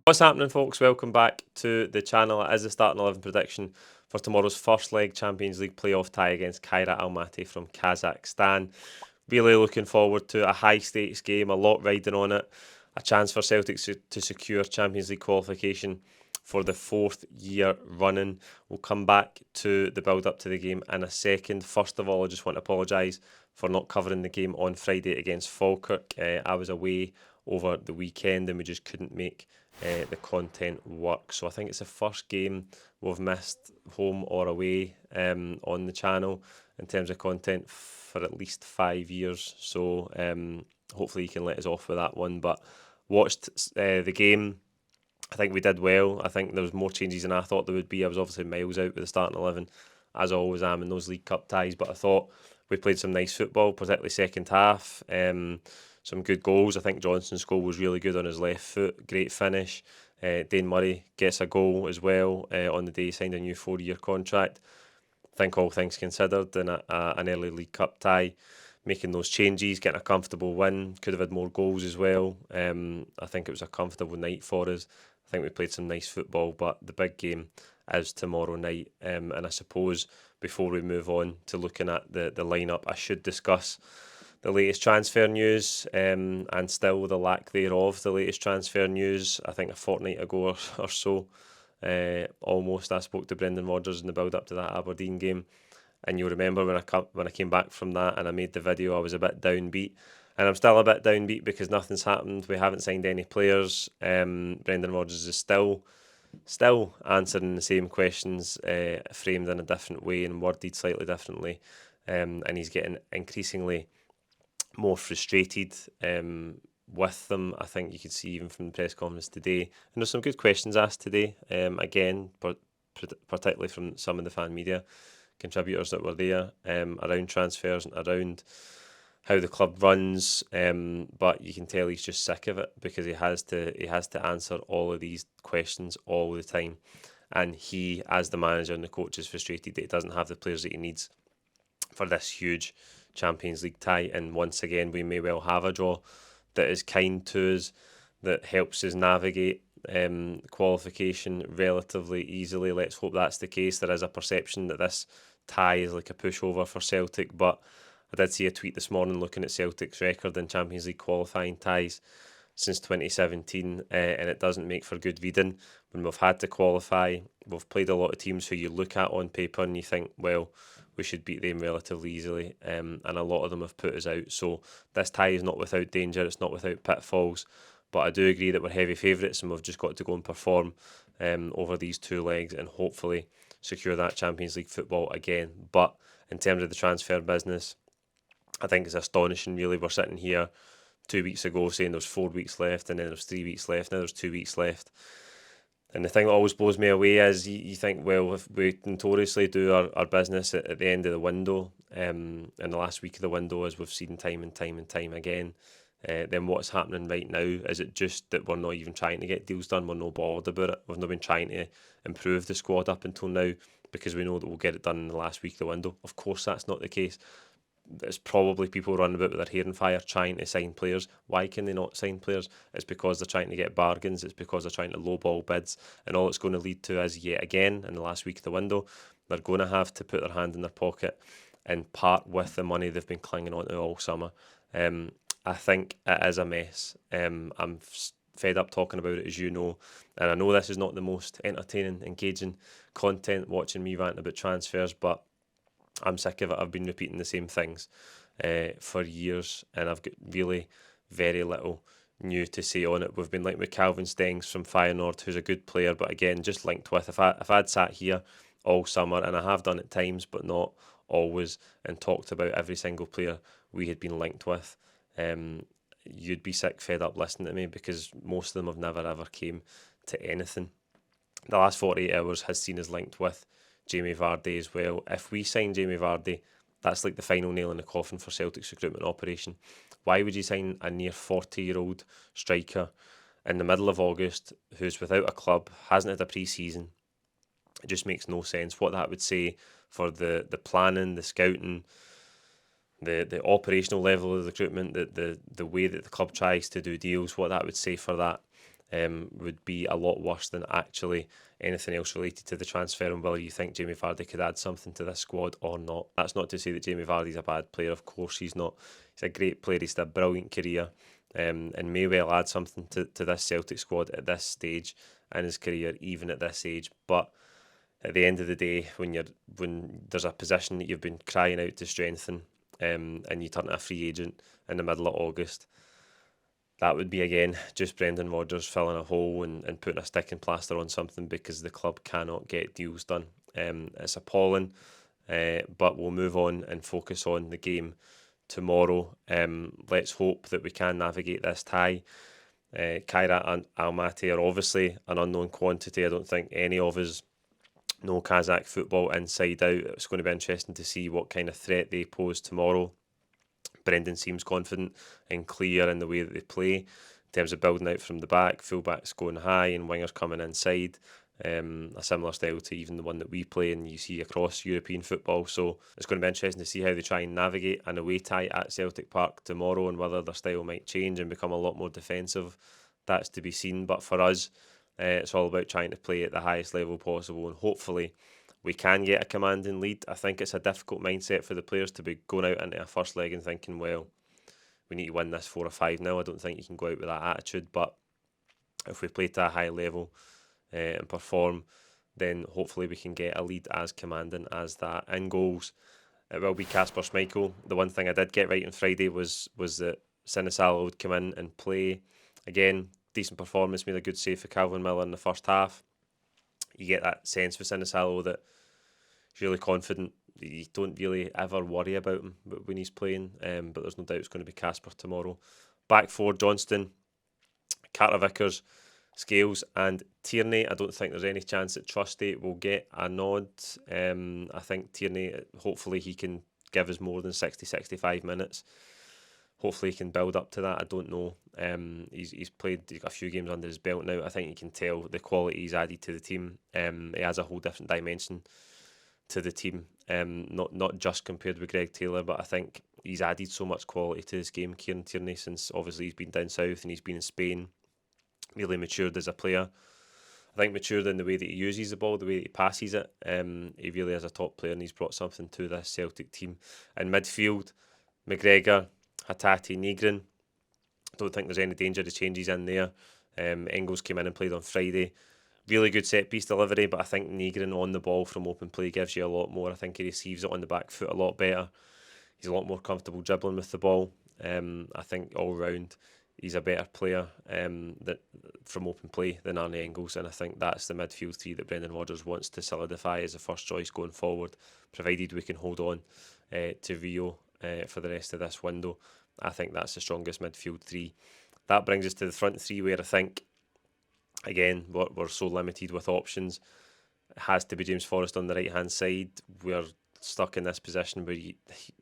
What's happening, folks? Welcome back to the channel. It is the starting 11 prediction for tomorrow's first leg Champions League playoff tie against Kairat Almaty from Kazakhstan. Really looking forward to a high stakes game, a lot riding on it, a chance for Celtic to secure Champions League qualification for the fourth year running. We'll come back to the build up to the game in a second. First of all, I just want to apologise for not covering the game on Friday against Falkirk. I was away over the weekend and we just couldn't make the content work. So I think it's the first game we've missed, home or away, on the channel in terms of content for at least 5 years. So hopefully you can let us off with that one. But watched the game. I think we did well. I think there was more changes than I thought there would be. I was obviously miles out with the starting 11, as I always am in those League Cup ties. But I thought we played some nice football, particularly second half. Some good goals. I think Johnson's goal was really good on his left foot. Great finish. Dane Murray gets a goal as well on the day he signed a new 4-year contract. I think all things considered in an early League Cup tie, making those changes, getting a comfortable win. Could have had more goals as well. I think it was a comfortable night for us. I think we played some nice football, but the big game is tomorrow night. And I suppose before we move on to looking at the lineup, I should discuss the latest transfer news and still the lack thereof. The latest transfer news, I think a fortnight ago or so, almost, I spoke to Brendan Rodgers in the build up to that Aberdeen game. And you'll remember when I came back from that and I made the video, I was a bit downbeat. And I'm still a bit downbeat because nothing's happened. We haven't signed any players. Brendan Rodgers is still answering the same questions, framed in a different way and worded slightly differently. And he's getting increasingly more frustrated with them. I think you could see even from the press conference today. And there's some good questions asked today, again, particularly from some of the fan media contributors that were there, around transfers and around how the club runs. But you can tell he's just sick of it because he has to answer all of these questions all the time. And he, as the manager and the coach, is frustrated that he doesn't have the players that he needs for this huge Champions League tie. And once again, we may well have a draw that is kind to us, that helps us navigate qualification relatively easily. Let's hope that's the case. There is a perception that this tie is like a pushover for Celtic, but I did see a tweet this morning looking at Celtic's record in Champions League qualifying ties since 2017, and it doesn't make for good reading. When we've had to qualify, we've played a lot of teams who you look at on paper and you think, well, we should beat them relatively easily, and a lot of them have put us out. So this tie is not without danger, it's not without pitfalls, but I do agree that we're heavy favourites and we've just got to go and perform over these two legs and hopefully secure that Champions League football again. But in terms of the transfer business, I think it's astonishing really. We're sitting here 2 weeks ago saying there's 4 weeks left and then there's 3 weeks left, now there's 2 weeks left. And the thing that always blows me away is you think, well, if we notoriously do our business at the end of the window, in the last week of the window, as we've seen time and time again, then what's happening right now? Is it just that we're not even trying to get deals done? We're not bothered about it. We've not been trying to improve the squad up until now because we know that we'll get it done in the last week of the window. Of course, that's not the case. There's probably people running about with their hair on fire trying to sign players. Why can they not sign players? It's because they're trying to get bargains. It's because they're trying to lowball bids. And all it's going to lead to is, yet again, in the last week of the window, they're going to have to put their hand in their pocket and part with the money they've been clinging on to all summer. I think it is a mess. I'm fed up talking about it, as you know. And I know this is not the most entertaining, engaging content, watching me rant about transfers, but I'm sick of it. I've been repeating the same things for years, and I've got really very little new to say on it. We've been linked with Calvin Stengs from Feyenoord, who's a good player, but again, just linked with. If I'd sat here all summer, and I have done at times, but not always, and talked about every single player we had been linked with, you'd be sick, fed up listening to me because most of them have never ever came to anything. The last 48 hours has seen us linked with Jamie Vardy as well. If we sign Jamie Vardy, that's like the final nail in the coffin for Celtic's recruitment operation. Why would you sign a near 40-year-old striker in the middle of August who's without a club, hasn't had a pre-season? It just makes no sense. What that would say for the planning, the scouting, the operational level of the recruitment, the way that the club tries to do deals, what that would say for that would be a lot worse than actually anything else related to the transfer and whether you think Jamie Vardy could add something to this squad or not. That's not to say that Jamie Vardy's a bad player. Of course he's not. He's a great player. He's had a brilliant career, and may well add something to this Celtic squad at this stage in his career, even at this age. But at the end of the day, when there's a position that you've been crying out to strengthen, and you turn to a free agent in the middle of August, that would be again just Brendan Rodgers filling a hole and putting a sticking plaster on something because the club cannot get deals done. It's appalling, but we'll move on and focus on the game tomorrow. Let's hope that we can navigate this tie. Kairat and Almaty are obviously an unknown quantity. I don't think any of us know Kazakh football inside out. It's going to be interesting to see what kind of threat they pose tomorrow. Brendan seems confident and clear in the way that they play in terms of building out from the back, fullbacks going high and wingers coming inside. A similar style to even the one that we play and you see across European football. So it's going to be interesting to see how they try and navigate an away tie at Celtic Park tomorrow and whether their style might change and become a lot more defensive. That's to be seen. But for us, it's all about trying to play at the highest level possible and hopefully we can get a commanding lead. I think it's a difficult mindset for the players to be going out into a first leg and thinking, well, we need to win this 4 or 5-0. I don't think you can go out with that attitude, but if we play to a high level and perform, then hopefully we can get a lead as commanding as that. In goals, it will be Kasper Schmeichel. The one thing I did get right on Friday was that Sinisalo would come in and play. Again, decent performance, made a good save for Calvin Miller in the first half. You get that sense with Sinisalo that he's really confident. You don't really ever worry about him when he's playing, but there's no doubt it's going to be Kasper tomorrow. Back four, Johnston, Carter Vickers, Scales and Tierney. I don't think there's any chance that Trusty will get a nod. I think Tierney, hopefully he can give us more than 60-65 minutes. Hopefully he can build up to that. I don't know. He's played a few games under his belt now. I think you can tell the quality he's added to the team. He has a whole different dimension to the team. Not just compared with Greg Taylor, but I think he's added so much quality to his game, Kieran Tierney, since obviously he's been down south and he's been in Spain. Really matured as a player. I think matured in the way that he uses the ball, the way that he passes it. He really is a top player and he's brought something to this Celtic team. In midfield, McGregor, Hatate, Negrin. Don't think there's any danger of changes in there. Engels came in and played on Friday. Really good set piece delivery, but I think Negrin on the ball from open play gives you a lot more. I think he receives it on the back foot a lot better. He's a lot more comfortable dribbling with the ball. I think all round he's a better player that from open play than Arnie Engels, and I think that's the midfield three that Brendan Rodgers wants to solidify as a first choice going forward, provided we can hold on to Rio for the rest of this window. I think that's the strongest midfield three. That brings us to the front three, where I think, again, we're so limited with options. It has to be James Forrest on the right-hand side. We're stuck in this position where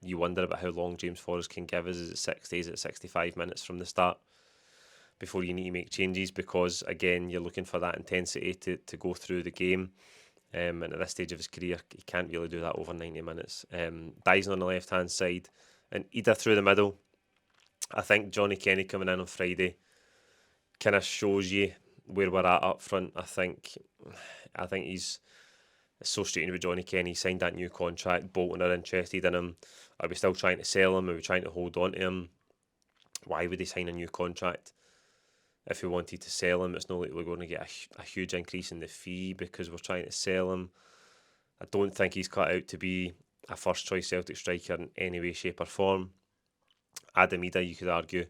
you wonder about how long James Forrest can give us. Is it 60? Is it 65 minutes from the start before you need to make changes? Because, again, you're looking for that intensity to go through the game. And at this stage of his career, he can't really do that over 90 minutes. Dyson on the left-hand side and Ida through the middle. I think Johnny Kenny coming in on Friday kind of shows you where we're at up front. I think he's associated with Johnny Kenny. He signed that new contract. Bolton are interested in him. Are we still trying to sell him? Are we trying to hold on to him? Why would he sign a new contract if we wanted to sell him? It's not like we're going to get a huge increase in the fee because we're trying to sell him. I don't think he's cut out to be a first choice Celtic striker in any way, shape or form. Adam Ida, you could argue,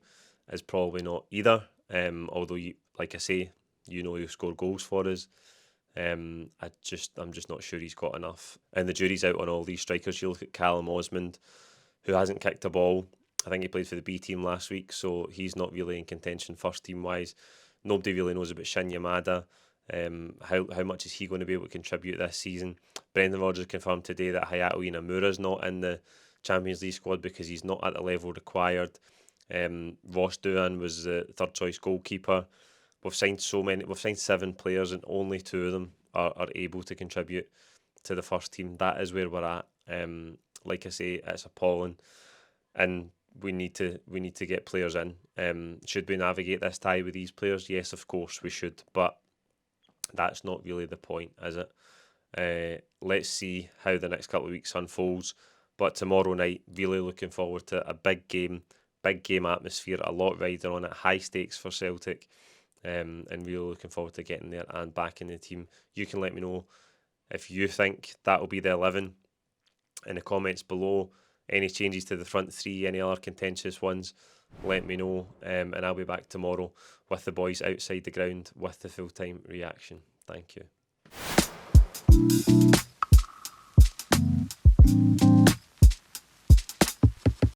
is probably not either. Although, like I say, he'll score goals for us. I'm just not sure he's got enough. And the jury's out on all these strikers. You look at Callum Osmond, who hasn't kicked a ball. I think he played for the B team last week, so he's not really in contention first team wise. Nobody really knows about Shin Yamada. How much is he going to be able to contribute this season? Brendan Rodgers confirmed today that Hayato Inamura's not in the Champions League squad because he's not at the level required. Ross Doohan was the third choice goalkeeper. We've signed 7 players and only 2 of them are able to contribute to the first team. That is where we're at. Like I say, it's appalling. And we need to get players in. Should we navigate this tie with these players? Yes, of course we should, but that's not really the point, is it? Let's see how the next couple of weeks unfolds. But tomorrow night, really looking forward to a big game atmosphere, a lot riding on it, high stakes for Celtic, and really looking forward to getting there and backing the team. You can let me know if you think that will be the 11 in the comments below. Any changes to the front three, any other contentious ones, let me know, and I'll be back tomorrow with the boys outside the ground with the full-time reaction. Thank you.